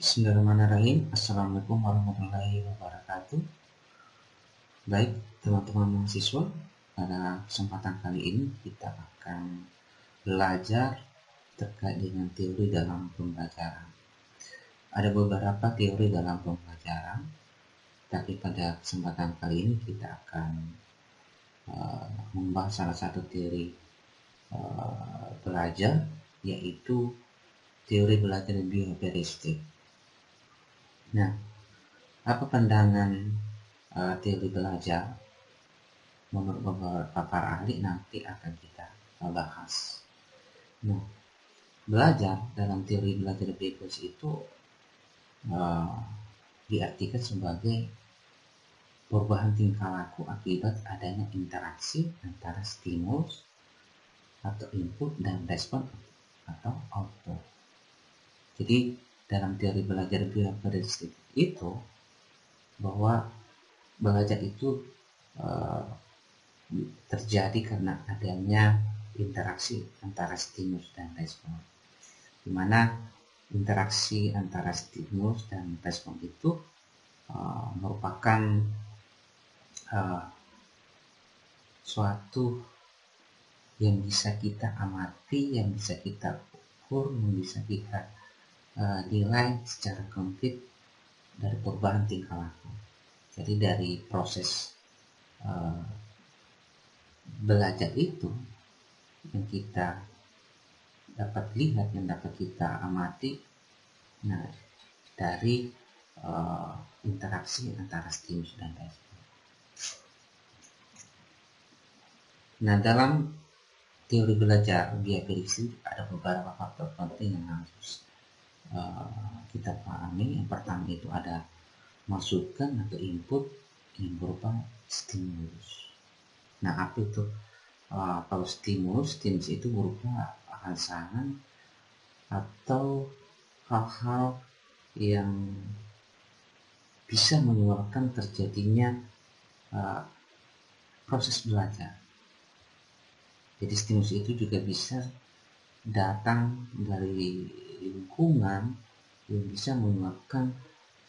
Bismillahirrahmanirrahim. Assalamualaikum warahmatullahi wabarakatuh. Baik, teman-teman mahasiswa, pada kesempatan kali ini kita akan belajar terkait dengan teori dalam pembelajaran. Ada beberapa teori dalam pembelajaran, tapi pada kesempatan kali ini kita akan membahas salah satu teori belajar, yaitu teori belajar bioheuristik. Nah, apa pandangan teori belajar menurut beberapa para ahli nanti akan kita bahas. Nah, belajar dalam teori belajar bioheuristik itu diartikan sebagai perubahan tingkah laku akibat adanya interaksi antara stimulus atau input dan respon atau output. Jadi dalam teori belajar bioheuristik itu bahwa belajar itu terjadi karena adanya interaksi antara stimulus dan respon, di mana interaksi antara stimulus dan respon itu merupakan suatu yang bisa kita amati, yang bisa kita ukur, yang bisa kita nilai secara konkret dari perubahan tingkah laku. Jadi dari proses belajar itu yang kita dapat lihat, yang dapat kita amati, nah dari interaksi antara stimulus dan respon. Nah, dalam teori belajar bioheuristik ada beberapa faktor penting yang harus kita pahami. Yang pertama itu ada masukan atau input yang berupa stimulus. Nah, apa itu? Kalau stimulus itu berupa rangsangan atau hal-hal yang bisa menyebabkan terjadinya proses belajar. Jadi stimulus itu juga bisa datang dari lingkungan yang bisa menyebabkan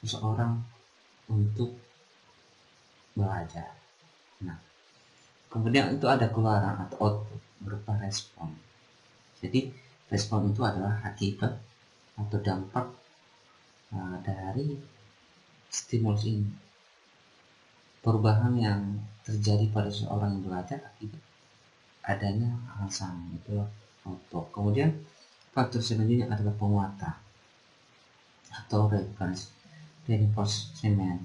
seseorang untuk belajar. Nah, kemudian itu ada keluaran atau output berupa respon. Jadi respon itu adalah akibat atau dampak dari stimulus ini. Perubahan yang terjadi pada seseorang yang belajar akibat adanya rangsangan, itu output. Kemudian faktor selanjutnya adalah penguatan atau reinforcement,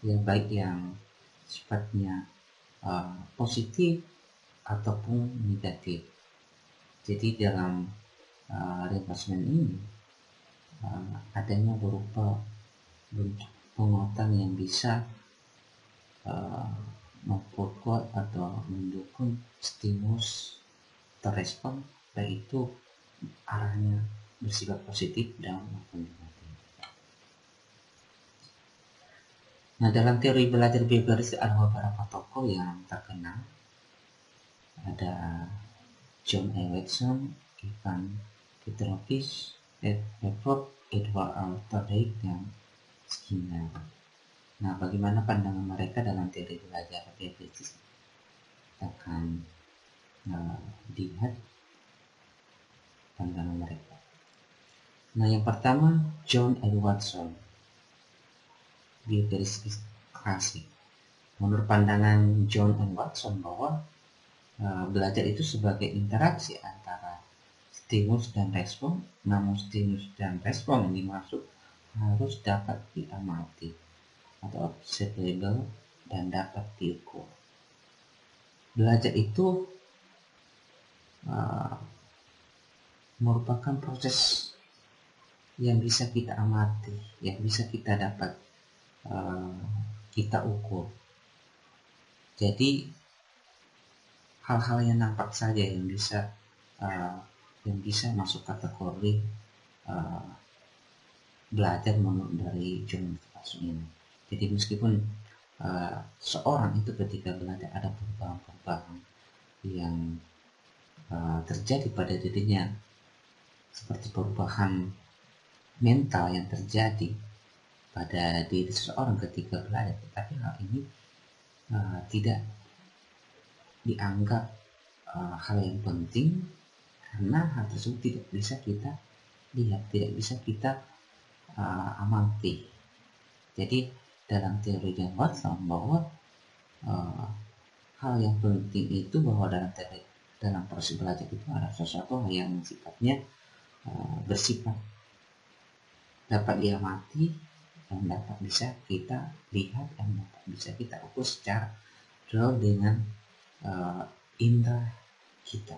yang baik yang sifatnya positif ataupun negatif. Jadi dalam reinforcement ini adanya berupa bentuk penguatan yang bisa memperkuat atau mendukung stimulus atau respon, baik itu arahnya bersifat positif dan maupun negatif. Nah, dalam teori belajar bioheuristik ada beberapa tokoh yang terkenal. Ada John Erickson, Ivan Petrovich, Edward Thorndike, dan Skinner. Nah, bagaimana pandangan mereka dalam teori belajar bioheuristik? Kita akan lihat pandangan mereka. Nah, yang pertama John Edwardson, bioheuristik klasik. Menurut pandangan John Edwardson bahwa belajar itu sebagai interaksi antara stimulus dan respon, namun stimulus dan respon yang dimaksud harus dapat diamati atau observable dan dapat diukur. Belajar itu merupakan proses yang bisa kita amati, yang bisa kita dapat kita ukur. Jadi hal-hal yang nampak saja yang bisa masuk kategori belajar menurut dari John Edwardson ini. Jadi meskipun seorang itu ketika belajar ada perubahan-perubahan yang terjadi pada dirinya, seperti perubahan mental yang terjadi pada diri seseorang ketika belajar, tetapi hal ini tidak dianggap hal yang penting karena hal tersebut tidak bisa kita lihat, tidak bisa kita amati. Jadi dalam teori John Watson bahwa hal yang penting itu bahwa dalam proses belajar itu ada sesuatu yang sifatnya bersifat dapat diamati, yang dapat bisa kita lihat, yang dapat bisa kita ukur secara real dengan indera kita.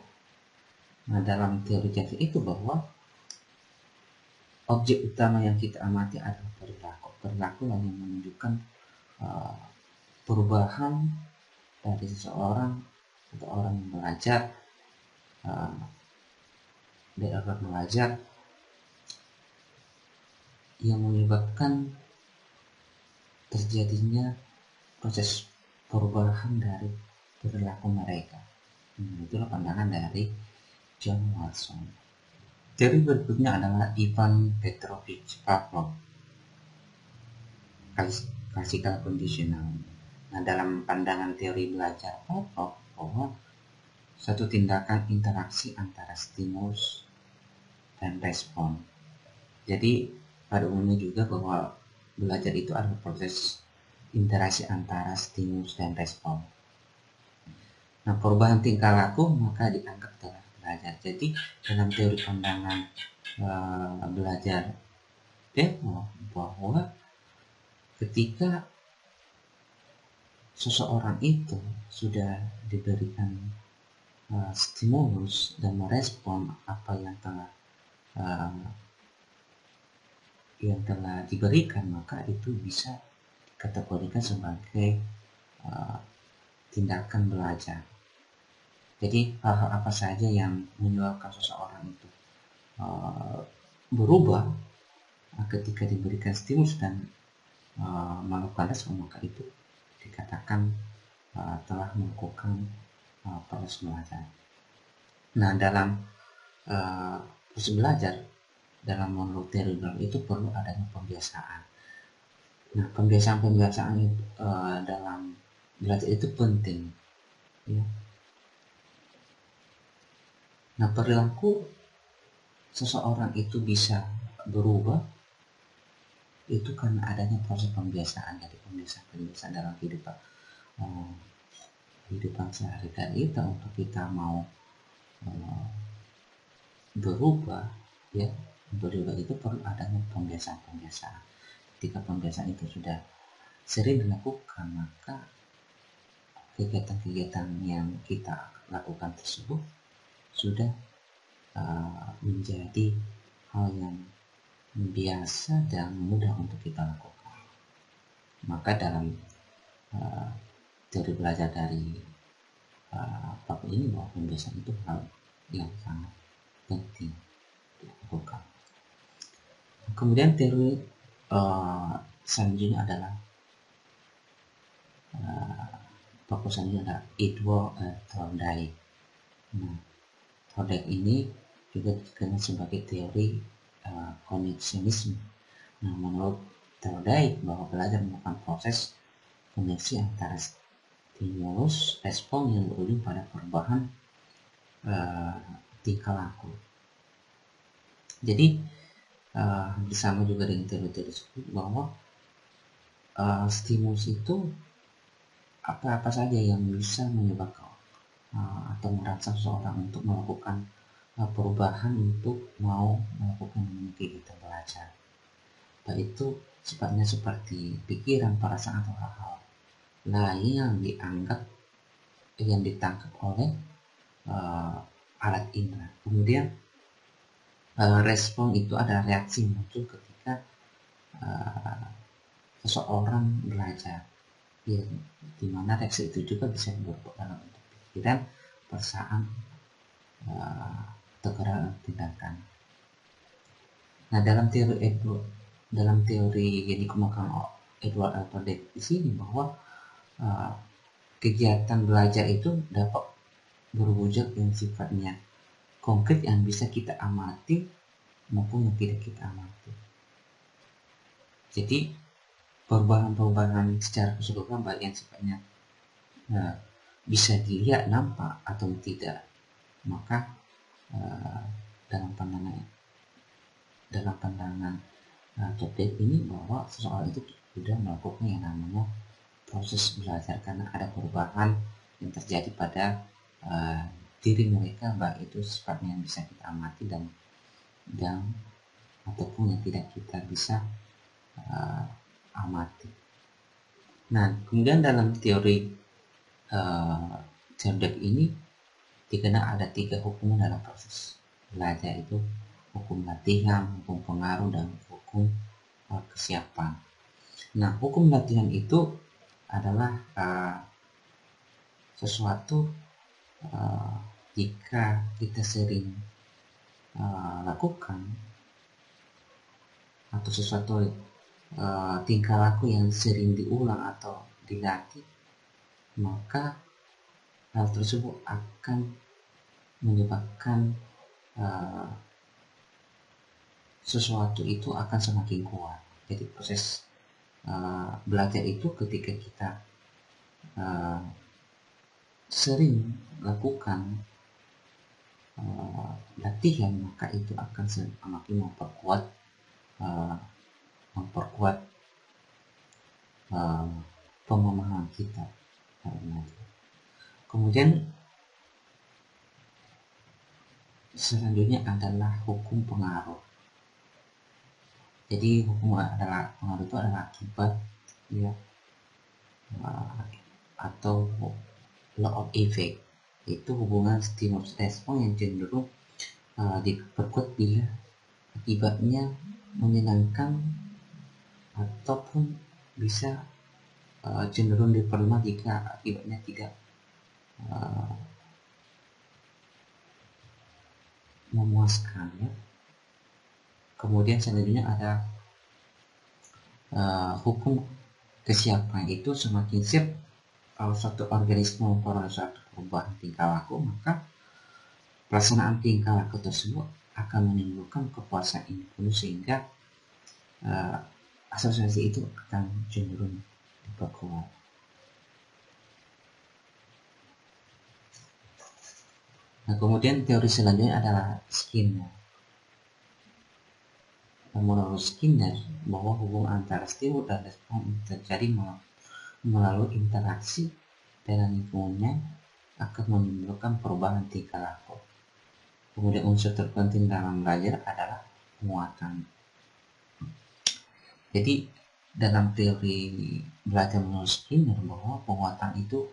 Nah, dalam teori Jaffe itu bahwa objek utama yang kita amati adalah perilaku yang menunjukkan perubahan dari seseorang atau orang yang belajar yang menyebabkan terjadinya proses perubahan dari perilaku mereka. Itulah pandangan dari John Watson. Teori berikutnya adalah Ivan Petrovich Pavlov, classical conditional. Nah, dalam pandangan teori belajar Pavlov bahwa satu tindakan interaksi antara stimulus dan respon. Jadi pada umumnya juga bahwa belajar itu adalah proses interaksi antara stimulus dan respon. Nah, perubahan tingkah laku maka dianggap telah belajar. Jadi dalam teori pandangan belajar Pavlov bahwa ketika seseorang itu sudah diberikan stimulus dan merespon apa yang telah diberikan, maka itu bisa dikategorikan sebagai tindakan belajar. Jadi hal-hal apa saja yang menyebabkan seseorang itu berubah ketika diberikan stimulus dan melakukan respon, maka itu dikatakan telah melakukan proses belajar. Nah, dalam proses belajar dalam menurut teori itu perlu adanya pembiasaan. Nah, pembiasaan itu dalam belajar itu penting, ya. Nah, perilaku seseorang itu bisa berubah itu karena adanya proses pembiasaan. Jadi pembiasaan dalam kehidupan sehari-hari kita, untuk kita mau berubah, ya, berubah itu perlu adanya pembiasaan. Ketika pembiasaan itu sudah sering dilakukan, maka kegiatan-kegiatan yang kita lakukan tersebut sudah menjadi hal yang biasa dan mudah untuk kita lakukan. Maka dalam teori belajar dari Pavlov ini bahwa pembiasaan itu hal yang sangat penting dilakukan. Kemudian teori selanjutnya adalah tokoh selanjutnya adalah Edward Thorndike. Nah, Thorndike ini juga dikenal sebagai teori koneksionisme. Nah, menurut Thorndike bahwa belajar merupakan proses koneksi antara stimulus respon yang berujung pada perubahan tingkah laku. Jadi bersama juga dengan teori-teori tersebut bahwa stimulus itu apa saja yang bisa menyebabkan atau merangsang seseorang untuk melakukan perubahan untuk mau melakukan kegiatan belajar. Baik itu sifatnya seperti pikiran, perasaan atau hal-hal lain yang ditangkap oleh alat indera. Kemudian respon itu adalah reaksi muncul ketika seseorang belajar, ya, di mana reaksi itu juga bisa berbentuk dalam bentuk pikiran, perasaan, atau tindakan. Nah, dalam teori yang dikemukakan Edward Thorndike di sini bahwa kegiatan belajar itu dapat berwujud yang sifatnya konkret yang bisa kita amati maupun yang tidak kita amati. Jadi perubahan-perubahan secara keseluruhan baik yang sifatnya bisa dilihat, nampak atau tidak, maka dalam pandangan topik ini bahwa seseorang itu sudah melakukan yang namanya proses belajar, karena ada perubahan yang terjadi pada diri mereka, baik itu sifatnya yang bisa kita amati dan ataupun yang tidak kita bisa amati. Nah, kemudian dalam teori cerdas ini dikenal ada 3 hukum dalam proses belajar, itu hukum latihan, hukum pengaruh, dan hukum kesiapan. Nah, hukum latihan itu adalah sesuatu jika kita sering lakukan atau sesuatu tingkah laku yang sering diulang atau dilatih, maka hal tersebut akan menyebabkan sesuatu itu akan semakin kuat. Jadi proses belajar itu ketika kita sering lakukan latihan, maka itu akan semakin memperkuat pemahaman kita. Kemudian selanjutnya adalah hukum pengaruh. Jadi hukum pengaruh itu adalah akibat, ya, atau law of effect, itu hubungan stimulus respon yang cenderung diperkuat bila akibatnya menyenangkan ataupun bisa cenderung diperlemah jika akibatnya tidak memuaskan, ya. Kemudian selanjutnya ada hukum kesiapan, itu semakin siap suatu organisme memperoleh suatu perubahan tingkah laku, maka pelaksanaan tingkah laku tersebut akan menimbulkan kepuasan individu, sehingga asosiasi itu akan cenderung diperkuat. Nah, kemudian teori selanjutnya adalah Skinner. Menurut Skinner, bahwa hubungan antara stimulus dan respon terjadi melalui interaksi dengan lingkungannya akan menimbulkan perubahan tingkah laku. Kemudian unsur terpenting dalam belajar adalah penguatan. Jadi dalam teori belajar menurut Skinner, bahwa penguatan itu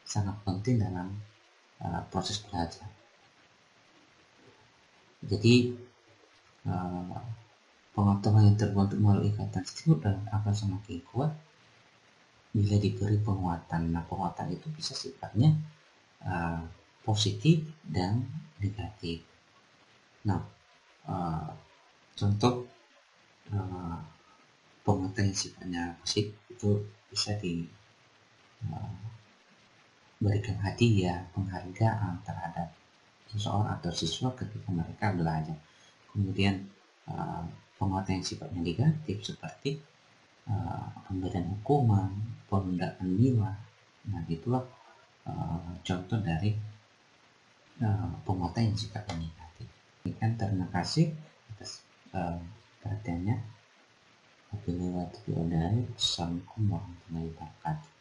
sangat penting dalam proses belajar. Jadi pengetahuan yang terbentuk melalui ikatan stimulus akan semakin kuat bila diberi penguatan. Nah, penguatan itu bisa sifatnya positif dan negatif. Nah, contoh penguatan yang sifatnya positif itu bisa diberikan hadiah, penghargaan terhadap seseorang atau siswa ketika mereka belajar. Kemudian penguatan yang sifatnya negatif seperti pemberian hukuman, penundaan nilai. Nah, itulah contoh dari penguatan yang sifatnya negatif. Terima kasih atas perhatiannya. Assalamualaikum warahmatullahi wabarakatuh.